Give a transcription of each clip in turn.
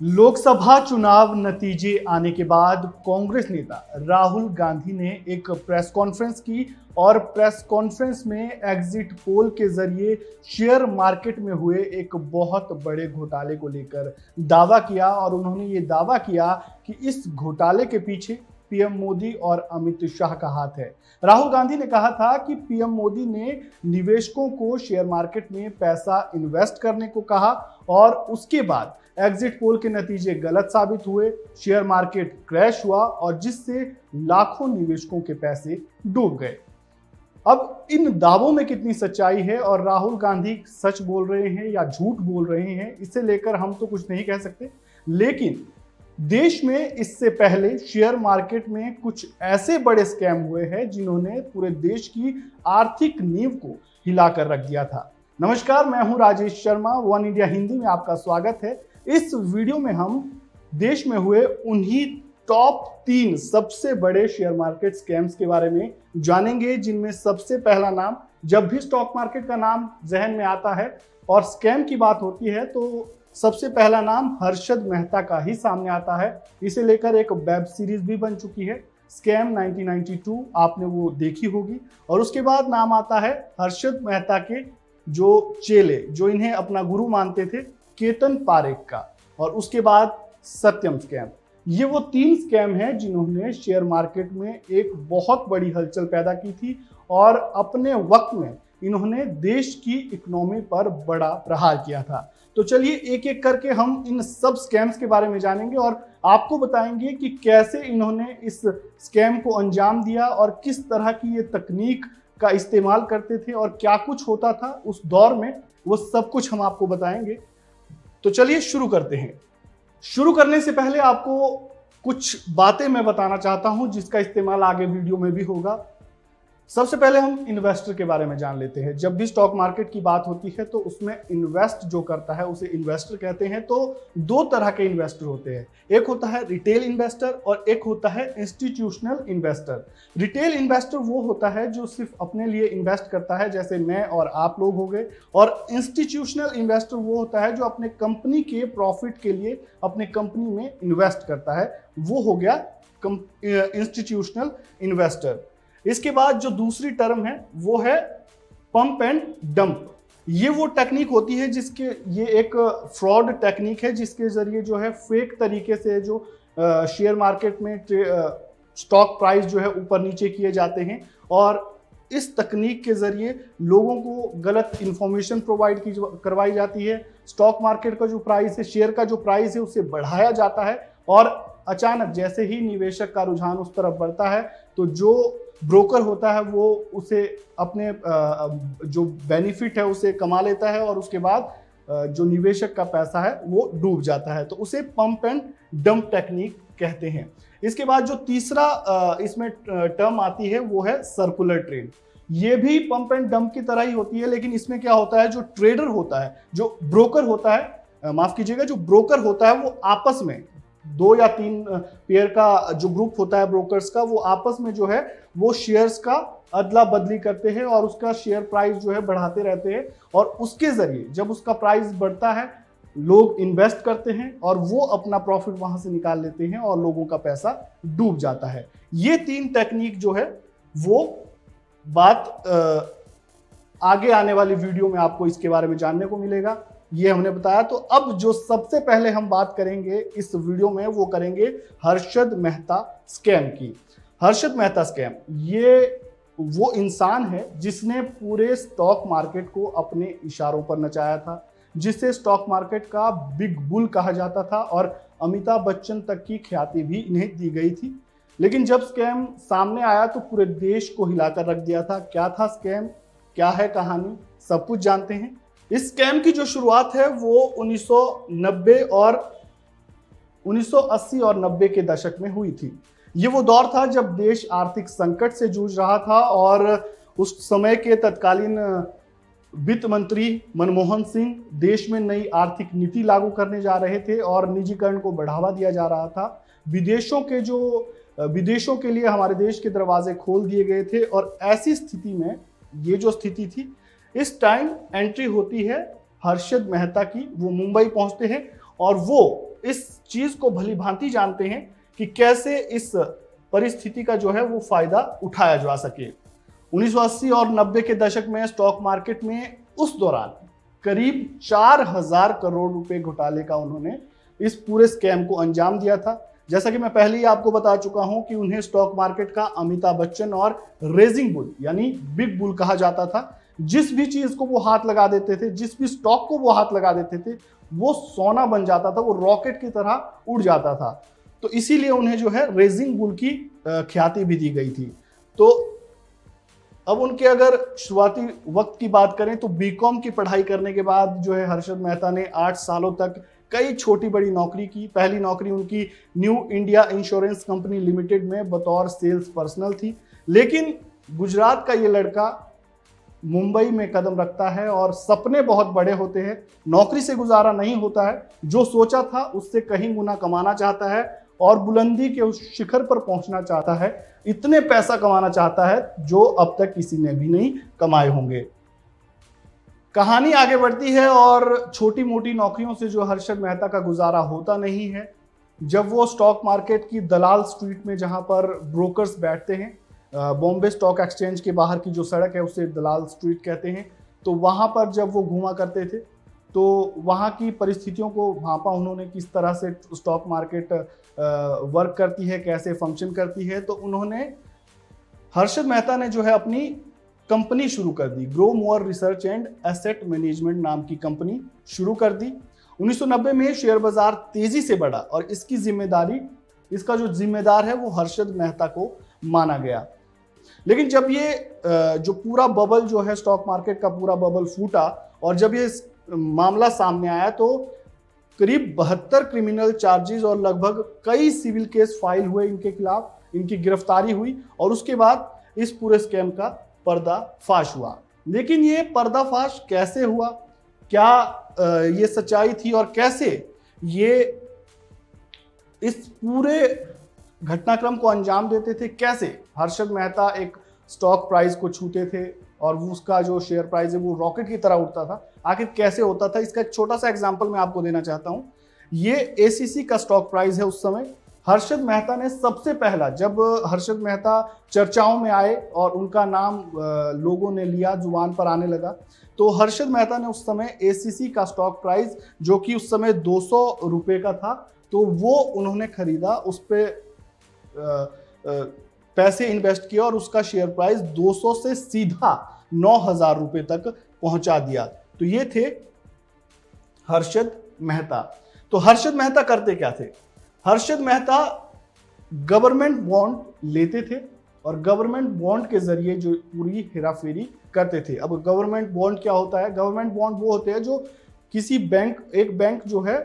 लोकसभा चुनाव नतीजे आने के बाद कांग्रेस नेता राहुल गांधी ने एक प्रेस कॉन्फ्रेंस की और प्रेस कॉन्फ्रेंस में एग्जिट पोल के जरिए शेयर मार्केट में हुए एक बहुत बड़े घोटाले को लेकर दावा किया और उन्होंने ये दावा किया कि इस घोटाले के पीछे पीएम मोदी और अमित शाह का हाथ है। राहुल गांधी ने कहा था कि पीएम मोदी ने निवेशकों को शेयर मार्केट में पैसा इन्वेस्ट करने को कहा और उसके बाद एग्जिट पोल के नतीजे गलत साबित हुए, शेयर मार्केट क्रैश हुआ और जिससे लाखों निवेशकों के पैसे डूब गए। अब इन दावों में कितनी सच्चाई है और राहुल गांधी सच बोल रहे हैं या झूठ बोल रहे हैं, इसे लेकर हम तो कुछ नहीं कह सकते। लेकिन देश में इससे पहले शेयर मार्केट में कुछ ऐसे बड़े स्कैम हुए हैं जिन्होंने पूरे देश की आर्थिक नींव को हिलाकर रख दिया था। नमस्कार, मैं हूं राजेश शर्मा। वन इंडिया हिंदी में आपका स्वागत है। इस वीडियो में हम देश में हुए उन्हीं टॉप 3 सबसे बड़े शेयर मार्केट स्कैम्स के बारे में जानेंगे, जिनमें सबसे पहला नाम, जब भी स्टॉक मार्केट का नाम जहन में आता है और स्कैम की बात होती है तो सबसे पहला नाम हर्षद मेहता का ही सामने आता है। इसे लेकर एक वेब सीरीज भी बन चुकी है, स्कैम 1992, आपने वो देखी होगी। और उसके बाद नाम आता है हर्षद मेहता के जो चेले, जो इन्हें अपना गुरु मानते थे, केतन पारेख का। और उसके बाद सत्यम स्कैम। ये वो 3 स्कैम हैं जिन्होंने शेयर मार्केट में एक बहुत बड़ी हलचल पैदा की थी और अपने वक्त में इन्होंने देश की इकोनॉमी पर बड़ा प्रहार किया था। तो चलिए एक एक करके हम इन सब स्कैम्स के बारे में जानेंगे और आपको बताएंगे कि कैसे इन्होंने इस स्कैम को अंजाम दिया और किस तरह की ये तकनीक का इस्तेमाल करते थे और क्या कुछ होता था उस दौर में, वो सब कुछ हम आपको बताएंगे। तो चलिए शुरू करते हैं। शुरू करने से पहले आपको कुछ बातें मैं बताना चाहता हूं जिसका इस्तेमाल आगे वीडियो में भी होगा। सबसे पहले हम इन्वेस्टर के बारे में जान लेते हैं। जब भी स्टॉक मार्केट की बात होती है तो उसमें इन्वेस्ट जो करता है उसे इन्वेस्टर कहते हैं। तो 2 तरह के इन्वेस्टर होते हैं, एक होता है रिटेल इन्वेस्टर और एक होता है इंस्टीट्यूशनल इन्वेस्टर। रिटेल इन्वेस्टर वो होता है जो सिर्फ अपने लिए इन्वेस्ट करता है, जैसे मैं और आप लोग हो गए। और इंस्टीट्यूशनल इन्वेस्टर वो होता है जो अपने कंपनी के प्रॉफिट के लिए अपने कंपनी में इन्वेस्ट करता है, वो हो गया इंस्टीट्यूशनल इन्वेस्टर। इसके बाद जो दूसरी टर्म है वो है पंप एंड डंप। ये वो टेक्निक होती है जिसके, ये एक फ्रॉड टेक्निक है जिसके जरिए जो है फेक तरीके से जो शेयर मार्केट में स्टॉक प्राइस जो है ऊपर नीचे किए जाते हैं और इस तकनीक के जरिए लोगों को गलत इंफॉर्मेशन प्रोवाइड करवाई जाती है। स्टॉक मार्केट का जो प्राइस है, शेयर का जो प्राइस है, उसे बढ़ाया जाता है और अचानक जैसे ही निवेशक का रुझान उस तरफ बढ़ता है तो जो ब्रोकर होता है वो उसे अपने जो बेनिफिट है उसे कमा लेता है और उसके बाद जो निवेशक का पैसा है वो डूब जाता है। तो उसे पंप एंड डंप टेक्निक कहते हैं। इसके बाद जो तीसरा इसमें टर्म आती है वो है सर्कुलर ट्रेड। ये भी पंप एंड डंप की तरह ही होती है, लेकिन इसमें क्या होता है, जो ट्रेडर होता है, जो ब्रोकर होता है, माफ कीजिएगा, जो ब्रोकर होता है वो आपस में 2 या 3 पेयर का जो ग्रुप होता है ब्रोकर्स का, वो आपस में जो है वो शेयर्स का अदला बदली करते हैं और उसका शेयर प्राइस जो है बढ़ाते रहते हैं और उसके जरिए जब उसका प्राइस बढ़ता है लोग इन्वेस्ट करते हैं और वो अपना प्रॉफिट वहां से निकाल लेते हैं और लोगों का पैसा डूब जाता है। ये 3 टेक्निक जो है वो बात आगे आने वाली वीडियो में आपको इसके बारे में जानने को मिलेगा, ये हमने बताया। तो अब जो सबसे पहले हम बात करेंगे इस वीडियो में वो करेंगे हर्षद मेहता स्कैम की। हर्षद मेहता स्कैम, ये वो इंसान है जिसने पूरे स्टॉक मार्केट को अपने इशारों पर नचाया था, जिसे स्टॉक मार्केट का बिग बुल कहा जाता था और अमिताभ बच्चन तक की ख्याति भी इन्हें दी गई थी। लेकिन जब स्कैम सामने आया तो पूरे देश को हिलाकर रख दिया था। क्या था स्कैम, क्या है कहानी, सब कुछ जानते हैं। इस स्कैम की जो शुरुआत है वो 1980 और 90 के दशक में हुई थी। ये वो दौर था जब देश आर्थिक संकट से जूझ रहा था और उस समय के तत्कालीन वित्त मंत्री मनमोहन सिंह देश में नई आर्थिक नीति लागू करने जा रहे थे और निजीकरण को बढ़ावा दिया जा रहा था। विदेशों के लिए हमारे देश के दरवाजे खोल दिए गए थे और ऐसी स्थिति में, ये जो स्थिति थी, इस टाइम एंट्री होती है हर्षद मेहता की। वो मुंबई पहुंचते हैं और वो इस चीज को भली भांति जानते हैं कि कैसे इस परिस्थिति का जो है वो फायदा उठाया जा सके। 1980 और 90 के दशक में स्टॉक मार्केट में उस दौरान करीब 4000 करोड़ रुपए घोटाले का उन्होंने इस पूरे स्कैम को अंजाम दिया था। जैसा कि मैं पहले ही आपको बता चुका हूं कि उन्हें स्टॉक मार्केट का अमिताभ बच्चन और रेजिंग बुल यानी बिग बुल कहा जाता था। जिस भी चीज को वो हाथ लगा देते थे, जिस भी स्टॉक को वो हाथ लगा देते थे, वो सोना बन जाता था, वो रॉकेट की तरह उड़ जाता था। तो इसीलिए उन्हें जो है रेजिंग बुल की ख्याति भी दी गई थी। तो अब उनके अगर शुरुआती वक्त की बात करें तो बीकॉम की पढ़ाई करने के बाद जो है हर्षद मेहता ने 8 सालों तक कई छोटी बड़ी नौकरी की। पहली नौकरी उनकी new India insurance company limited में बतौर सेल्स पर्सनल थी। लेकिन गुजरात का ये लड़का मुंबई में कदम रखता है और सपने बहुत बड़े होते हैं। नौकरी से गुजारा नहीं होता है, जो सोचा था उससे कहीं गुना कमाना चाहता है और बुलंदी के उस शिखर पर पहुंचना चाहता है। इतने पैसा कमाना चाहता है जो अब तक किसी ने भी नहीं कमाए होंगे। कहानी आगे बढ़ती है और छोटी मोटी नौकरियों से जो हर्षद मेहता का गुजारा होता नहीं है। जब वो स्टॉक मार्केट की दलाल स्ट्रीट में, जहां पर ब्रोकर्स बैठते हैं, बॉम्बे स्टॉक एक्सचेंज के बाहर की जो सड़क है उसे दलाल स्ट्रीट कहते हैं, तो वहां पर जब वो घूमा करते थे तो वहां की परिस्थितियों को भांपा उन्होंने, किस तरह से स्टॉक मार्केट वर्क करती है, कैसे फंक्शन करती है। तो उन्होंने, हर्षद मेहता ने जो है अपनी कंपनी शुरू कर दी, grow more research and asset management नाम की कंपनी शुरू कर दी। 1990 में शेयर बाजार तेजी से बढ़ा और इसकी जिम्मेदारी, इसका जो जिम्मेदार है वो हर्षद मेहता को माना गया। लेकिन जब ये जो पूरा बबल जो है स्टॉक मार्केट का पूरा बबल फूटा और जब ये मामला सामने आया तो करीब 72 क्रिमिनल चार्जेस और लगभग कई सिविल केस फाइल हुए इनके खिलाफ, इनकी गिरफ्तारी हुई और उसके बाद इस पूरे स्कैम का पर्दाफाश हुआ। लेकिन ये पर्दाफाश कैसे हुआ, क्या ये सच्चाई थी और कैसे ये इस पूरे घटनाक्रम को अंजाम देते थे, कैसे हर्षद मेहता एक स्टॉक प्राइस को छूते थे और उसका जो शेयर प्राइस है वो रॉकेट की तरह उठता था, आखिर कैसे होता था, इसका एक छोटा सा एग्जांपल मैं आपको देना चाहता हूं। ये एसीसी का स्टॉक प्राइस है। उस समय हर्षद मेहता ने सबसे पहला, जब हर्षद मेहता चर्चाओं में आए और उनका नाम लोगों ने लिया, जुबान पर आने लगा, तो हर्षद मेहता ने उस समय एसीसी का स्टॉक प्राइस जो कि उस समय 200 रुपए का था, तो वो उन्होंने खरीदा, उस पर पैसे इन्वेस्ट किया और उसका शेयर प्राइस 200 से सीधा 9000 रुपए तक पहुंचा दिया। तो ये थे हर्षद मेहता। तो हर्षद मेहता करते क्या थे? हर्षद मेहता गवर्नमेंट बॉन्ड लेते थे और गवर्नमेंट बॉन्ड के जरिए जो पूरी हेराफेरी करते थे। अब गवर्नमेंट बॉन्ड क्या होता है? गवर्नमेंट बॉन्ड वो होते हैं जो किसी बैंक, एक बैंक जो है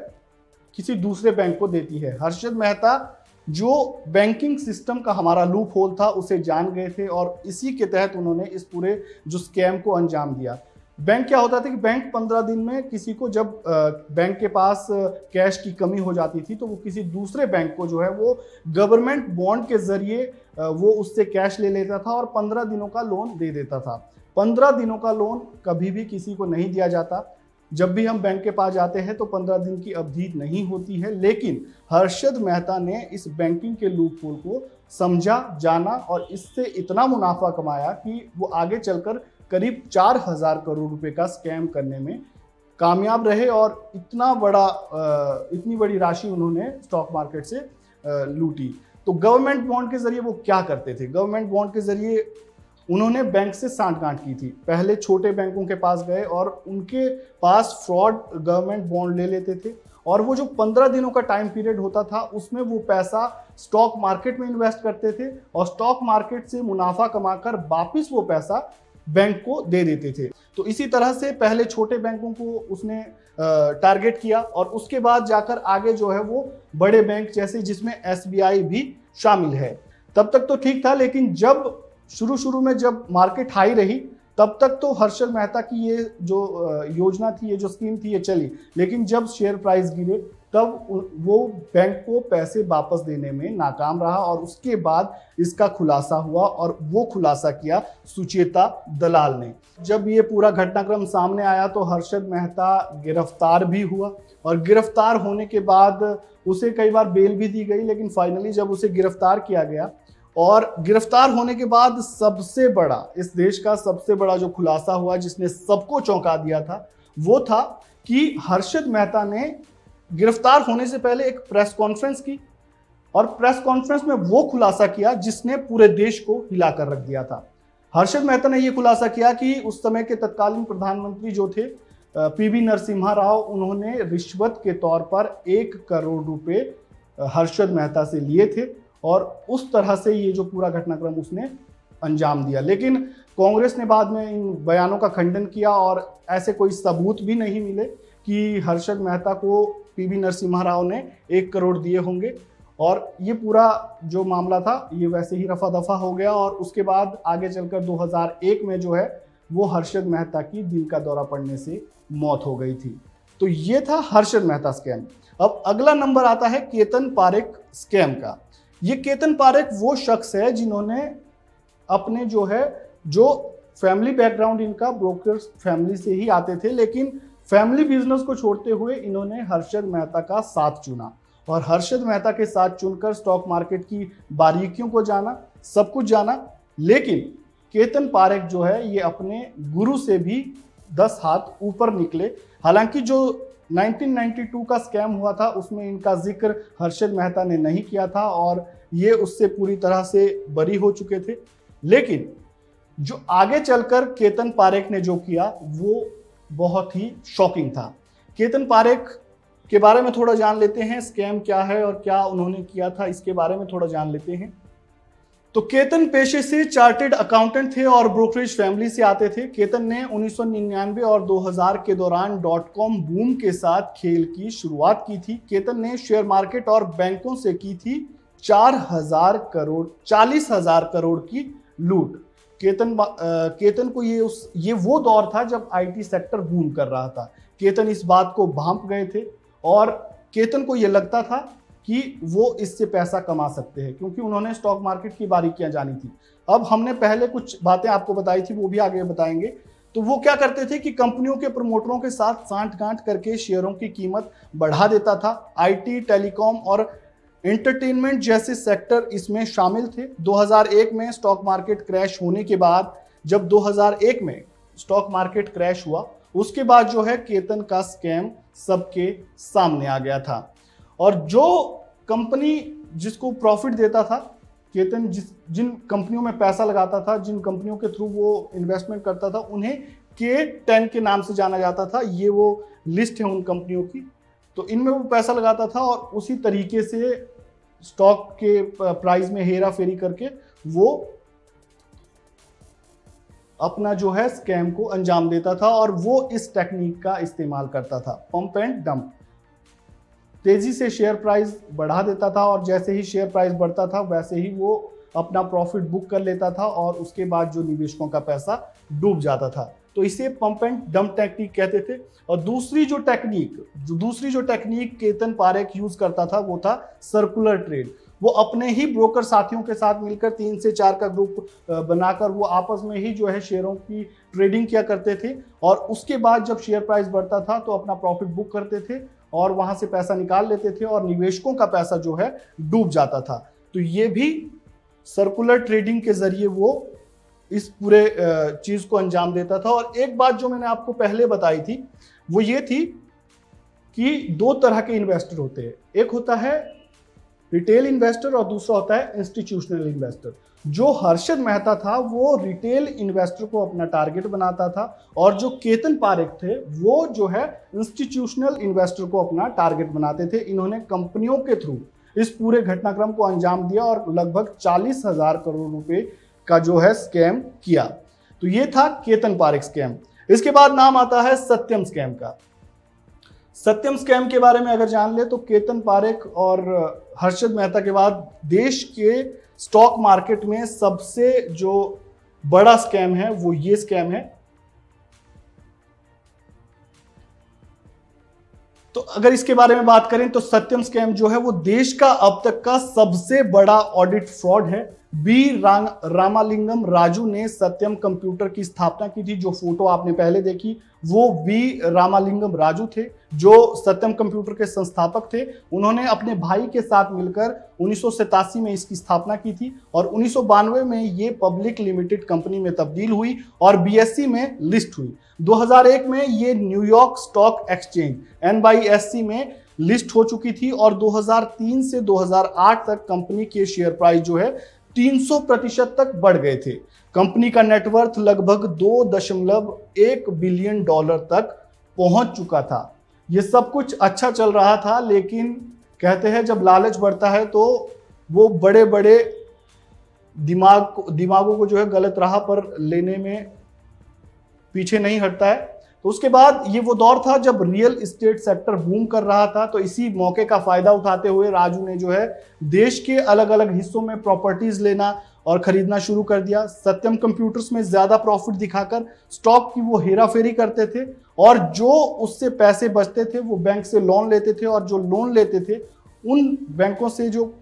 किसी दूसरे बैंक को देती है। हर्षद मेहता जो बैंकिंग सिस्टम का हमारा लूप होल था उसे जान गए थे और इसी के तहत उन्होंने इस पूरे जो स्कैम को अंजाम दिया। बैंक क्या होता था कि बैंक 15 दिन में किसी को, जब बैंक के पास कैश की कमी हो जाती थी तो वो किसी दूसरे बैंक को जो है वो गवर्नमेंट बॉन्ड के जरिए वो उससे कैश ले लेता था और 15 दिनों का लोन दे देता था। 15 दिनों का लोन कभी भी किसी को नहीं दिया जाता। जब भी हम बैंक के पास जाते हैं तो 15 दिन की अवधि नहीं होती है। लेकिन हर्षद मेहता ने इस बैंकिंग के लूप होल को समझा, जाना और इससे इतना मुनाफा कमाया कि वो आगे चलकर करीब 4000 करोड़ रुपए का स्कैम करने में कामयाब रहे और इतनी बड़ी राशि उन्होंने स्टॉक मार्केट से लूटी। तो गवर्नमेंट बॉन्ड के जरिए वो क्या करते थे? गवर्नमेंट बॉन्ड के जरिए उन्होंने बैंक से सांठगांठ की थी। पहले छोटे बैंकों के पास गए और उनके पास फ्रॉड गवर्नमेंट बॉन्ड ले लेते थे और वो जो 15 दिनों का टाइम पीरियड होता था उसमें वो पैसा स्टॉक मार्केट में इन्वेस्ट करते थे और स्टॉक मार्केट से मुनाफा कमाकर वापिस वो पैसा बैंक को दे देते थे। तो इसी तरह से पहले छोटे बैंकों को उसने टारगेट किया और उसके बाद जाकर आगे जो है वो बड़े बैंक जैसे, जिसमें एसबीआई भी शामिल है। तब तक तो ठीक था, लेकिन जब शुरू में जब मार्केट हाई रही तब तक तो हर्षद मेहता की ये जो योजना थी, ये जो स्कीम थी, ये चली। लेकिन जब शेयर प्राइस गिरे वो बैंक को पैसे वापस देने में नाकाम रहा और उसके बाद इसका खुलासा हुआ और वो खुलासा किया सुचेता दलाल ने। जब ये पूरा घटनाक्रम सामने आया तो हर्षद मेहता गिरफ्तार भी हुआ और गिरफ्तार होने के बाद उसे कई बार बेल भी दी गई, लेकिन फाइनली जब उसे गिरफ्तार किया गया और गिरफ्तार होने के बाद सबसे बड़ा, इस देश का सबसे बड़ा जो खुलासा हुआ जिसने सबको चौंका दिया था, वो था कि हर्षद मेहता ने गिरफ्तार होने से पहले एक प्रेस कॉन्फ्रेंस की और प्रेस कॉन्फ्रेंस में वो खुलासा किया जिसने पूरे देश को हिलाकर रख दिया था। हर्षद मेहता ने यह खुलासा किया कि उस समय के तत्कालीन प्रधानमंत्री जो थे पीवी नरसिम्हा राव, उन्होंने रिश्वत के तौर पर 1 करोड़ रुपए हर्षद मेहता से लिए थे और उस तरह से ये जो पूरा घटनाक्रम उसने अंजाम दिया। लेकिन कांग्रेस ने बाद में इन बयानों का खंडन किया और ऐसे कोई सबूत भी नहीं मिले कि हर्षद मेहता को पीवी नरसिम्हा राव ने 1 करोड़ दिए होंगे और ये पूरा जो मामला था ये वैसे ही रफा दफा हो गया और उसके बाद आगे चलकर 2001 में जो है वो हर्षद मेहता की दिल का दौरा पड़ने से मौत हो गई थी। तो ये था हर्षद मेहता स्कैम। अब अगला नंबर आता है केतन पारेख स्कैम का। ये केतन पारेख वो शख्स है जिन्होंने अपने जो फैमिली बैकग्राउंड, इनका ब्रोकर फैमिली से ही आते थे, लेकिन फैमिली बिजनेस को छोड़ते हुए इन्होंने हर्षद मेहता का साथ चुना और हर्षद मेहता के साथ चुनकर स्टॉक मार्केट की बारीकियों को जाना, सब कुछ जाना। लेकिन केतन पारेख जो है ये अपने गुरु से भी 10 हाथ ऊपर निकले। हालांकि जो 1992 का स्कैम हुआ था उसमें इनका जिक्र हर्षद मेहता ने नहीं किया था और ये उससे पूरी तरह से बरी हो चुके थे। लेकिन जो आगे चलकर केतन पारेख ने जो किया वो बहुत ही शॉकिंग था। केतन पारेख के बारे में थोड़ा जान लेते हैं, स्कैम क्या है और क्या उन्होंने किया था इसके बारे में थोड़ा जान लेते हैं। तो केतन पेशे से चार्टेड अकाउंटेंट थे और ब्रोकरेज फैमिली से आते थे। केतन ने 1999 और 2000 के दौरान .com बूम के साथ खेल की शुरुआत की थी। केतन ने शेयर मार्केट और बैंकों से की थी 40,000 करोड़ की लूट। केतन को ये वो दौर था जब आईटी सेक्टर बूम कर रहा था। केतन इस बात को भांप गए थे और केतन को ये लगता था कि वो इससे पैसा कमा सकते हैं क्योंकि उन्होंने स्टॉक मार्केट की बारीकियां जानी थी। अब हमने पहले कुछ बातें आपको बताई थी, वो भी आगे बताएंगे। तो वो क्या करते थे कि कंपनियों के प्रमोटरों के साथ सांठ-गांठ करके शेयरों की कीमत बढ़ा देता था। आईटी, टेलीकॉम और एंटरटेनमेंट जैसे सेक्टर इसमें शामिल थे। 2001 में स्टॉक मार्केट क्रैश होने के बाद, जब 2001 में स्टॉक मार्केट क्रैश हुआ उसके बाद जो है केतन का स्कैम सबके सामने आ गया था और जो कंपनी जिसको प्रॉफिट देता था, केतन जिन कंपनियों में पैसा लगाता था, जिन कंपनियों के थ्रू वो इन्वेस्टमेंट करता था, उन्हें K10 के नाम से जाना जाता था। ये वो लिस्ट है उन कंपनियों की। तो इनमें वो पैसा लगाता था और उसी तरीके से स्टॉक के प्राइस में हेरा फेरी करके वो अपना जो है स्कैम को अंजाम देता था और वो इस टेक्निक का इस्तेमाल करता था, पंप एंड डंप। तेजी से शेयर प्राइस बढ़ा देता था और जैसे ही शेयर प्राइस बढ़ता था वैसे ही वो अपना प्रॉफिट बुक कर लेता था और उसके बाद जो निवेशकों का पैसा डूब जाता था। तो इसे पंप एंड डंप टेक्निक कहते थे। और दूसरी जो टेक्निक केतन पारेख यूज करता था वो था सर्कुलर ट्रेड। वो अपने ही ब्रोकर साथियों के साथ मिलकर 3 से 4 का ग्रुप बनाकर वो आपस में ही जो है शेयरों की ट्रेडिंग किया करते थे और उसके बाद जब शेयर प्राइस बढ़ता था तो अपना प्रॉफिट बुक करते थे और वहां से पैसा निकाल लेते थे और निवेशकों का पैसा जो है डूब जाता था। तो ये भी सर्कुलर ट्रेडिंग के जरिए वो इस पूरे चीज को अंजाम देता था। और एक बात जो मैंने आपको पहले बताई थी वो ये थी कि 2 तरह के इन्वेस्टर होते हैं, एक होता है रिटेल इन्वेस्टर और दूसरा होता है इंस्टीट्यूशनल इन्वेस्टर। जो हर्षद मेहता था वो रिटेल इन्वेस्टर को अपना टारगेट बनाता था और जो केतन पारेख थे वो जो है इंस्टीट्यूशनल इन्वेस्टर को अपना टारगेट बनाते थे। इन्होंने कंपनियों के थ्रू इस पूरे घटनाक्रम को अंजाम दिया और लगभग 40,000 करोड़ रुपए का जो है स्कैम किया। तो ये था केतन पारेख स्कैम। इसके बाद नाम आता है सत्यम स्कैम का। सत्यम स्कैम के बारे में अगर जान ले तो केतन पारेख और हर्षद मेहता के बाद देश के स्टॉक मार्केट में सबसे जो बड़ा स्कैम है वो ये स्कैम है। तो अगर इसके बारे में बात करें तो सत्यम स्कैम जो है वो देश का अब तक का सबसे बड़ा ऑडिट फ्रॉड है। रामालिंगम राजू ने सत्यम कंप्यूटर की स्थापना की थी। जो फोटो आपने पहले देखी वो रामालिंगम राजू थे, जो सत्यम कंप्यूटर के संस्थापक थे। उन्होंने अपने भाई के साथ मिलकर 1987 में इसकी स्थापना की थी और 1992 में ये पब्लिक लिमिटेड कंपनी में तब्दील हुई और बीएसई में लिस्ट हुई। 2001 में ये न्यूयॉर्क स्टॉक एक्सचेंज NYSE में लिस्ट हो चुकी थी और 2003 से 2008 तक कंपनी के शेयर प्राइस जो है 300% तक बढ़ गए थे। कंपनी का नेटवर्थ लगभग $2.1 बिलियन तक पहुंच चुका था। यह सब कुछ अच्छा चल रहा था, लेकिन कहते हैं जब लालच बढ़ता है तो वो बड़े बड़े दिमागों को जो है गलत राह पर लेने में पीछे नहीं हटता है। तो उसके बाद ये वो दौर था जब रियल एस्टेट सेक्टर बूम कर रहा था। तो इसी मौके का फायदा उठाते हुए राजू ने जो है देश के अलग अलग हिस्सों में प्रॉपर्टीज लेना और खरीदना शुरू कर दिया। सत्यम कंप्यूटर्स में ज्यादा प्रॉफिट दिखाकर स्टॉक की वो हेराफेरी करते थे और जो उससे पैसे बचते थे वो बैंक से लोन लेते थे और जो लोन लेते थे उन बैंकों से जो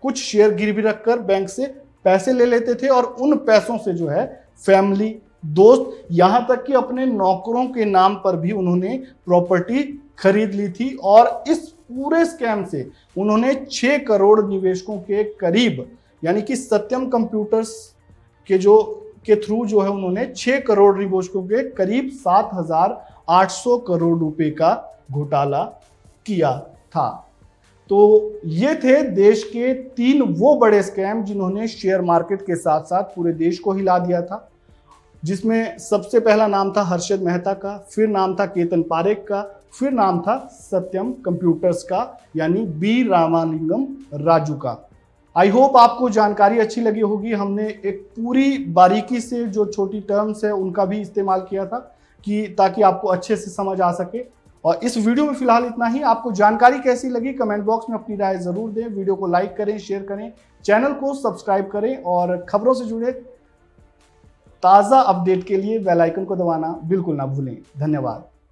कुछ शेयर गिरवी रखकर बैंक से पैसे ले लेते थे और उन पैसों से जो है फैमिली, दोस्त, यहां तक कि अपने नौकरों के नाम पर भी उन्होंने प्रॉपर्टी खरीद ली थी। और इस पूरे स्कैम से उन्होंने 6 करोड़ निवेशकों के करीब, यानी कि सत्यम कंप्यूटर्स के थ्रू जो है उन्होंने 6 करोड़ निवेशकों के करीब 7,800 करोड़ रुपए का घोटाला किया था। तो ये थे देश के 3 वो बड़े स्कैम जिन्होंने शेयर मार्केट के साथ साथ पूरे देश को हिला दिया था, जिसमें सबसे पहला नाम था हर्षद मेहता का, फिर नाम था केतन पारेख का, फिर नाम था सत्यम कंप्यूटर्स का, यानी रामालिंगम राजू का। आई होप आपको जानकारी अच्छी लगी होगी। हमने एक पूरी बारीकी से जो छोटी टर्म्स है उनका भी इस्तेमाल किया था कि ताकि आपको अच्छे से समझ आ सके। और इस वीडियो में फिलहाल इतना ही। आपको जानकारी कैसी लगी कमेंट बॉक्स में अपनी राय जरूर दें। वीडियो को लाइक करें, शेयर करें, चैनल को सब्सक्राइब करें और खबरों से जुड़े ताज़ा अपडेट के लिए बेल आइकन को दबाना बिल्कुल ना भूलें। धन्यवाद।